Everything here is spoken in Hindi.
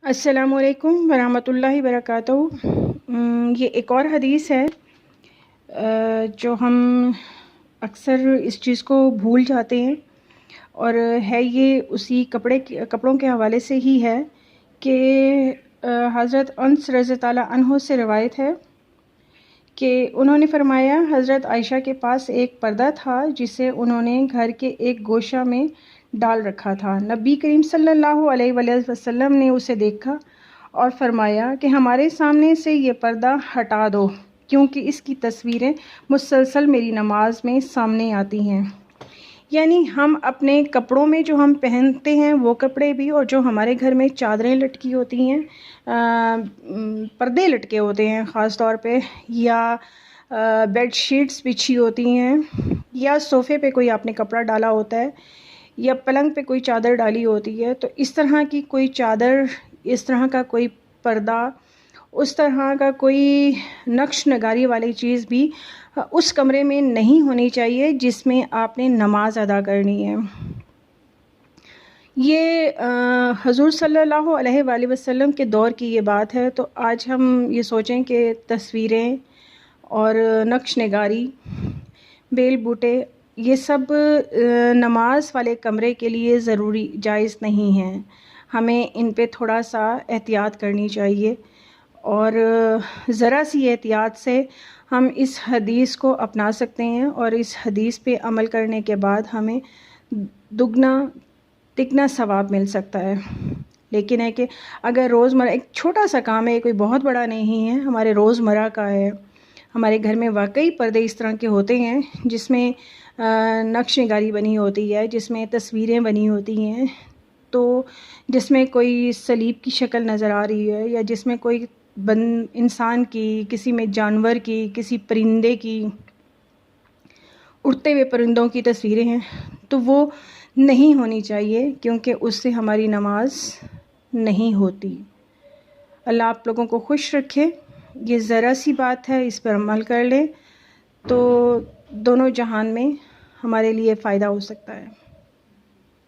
अस्सलामुअलैकुम वरहमतुल्लाहि वबरकातुहू। ये एक और हदीस है जो हम अक्सर इस चीज़ को भूल जाते हैं, और है ये उसी कपड़ों के हवाले से ही है कि हज़रत अनस रज़ी ताला अन्हो से रवायत है कि उन्होंने फ़रमाया, हज़रत आयशा के पास एक पर्दा था जिसे उन्होंने घर के एक गोशा में डाल रखा था। नबी करीम सल्लल्लाहु अलैहि वसल्लम ने उसे देखा और फ़रमाया कि हमारे सामने से ये पर्दा हटा दो, क्योंकि इसकी तस्वीरें मुसलसल मेरी नमाज में सामने आती हैं। यानी हम अपने कपड़ों में जो हम पहनते हैं वो कपड़े भी, और जो हमारे घर में चादरें लटकी होती हैं, पर्दे लटके होते हैं ख़ास तौर पे, या बेड शीट्स बिछी होती हैं, या सोफ़े पे कोई आपने कपड़ा डाला होता है, या पलंग पे कोई चादर डाली होती है, तो इस तरह की कोई चादर, इस तरह का कोई पर्दा, उस तरह का कोई नक्श नगारी वाली चीज़ भी उस कमरे में नहीं होनी चाहिए जिसमें आपने नमाज अदा करनी है। ये हुज़ूर सल्लल्लाहु अलैहि वसल्लम के दौर की ये बात है। तो आज हम ये सोचें कि तस्वीरें और नक्श नगारी, बेल बूटे, ये सब नमाज वाले कमरे के लिए ज़रूरी जायज़ नहीं हैं। हमें इन पे थोड़ा सा एहतियात करनी चाहिए, और ज़रा सी एहतियात से हम इस हदीस को अपना सकते हैं, और इस हदीस पे अमल करने के बाद हमें दुगना तिगना सवाब मिल सकता है। लेकिन है कि अगर रोज़मर्रा एक छोटा सा काम है, कोई बहुत बड़ा नहीं है, हमारे रोज़मर्रा का है, हमारे घर में वाकई पर्दे इस तरह के होते हैं जिसमें नक्श नगारी बनी होती है, जिसमें तस्वीरें बनी होती हैं, तो जिसमें कोई सलीब की शक्ल नज़र आ रही है, या जिसमें कोई इंसान की, किसी में जानवर की, किसी परिंदे की, उड़ते हुए परिंदों की तस्वीरें हैं, तो वो नहीं होनी चाहिए, क्योंकि उससे हमारी नमाज नहीं होती। अल्लाह आप लोगों को खुश रखे। ये ज़रा सी बात है, इस पर अमल कर लें तो दोनों जहान में हमारे लिए फ़ायदा हो सकता है।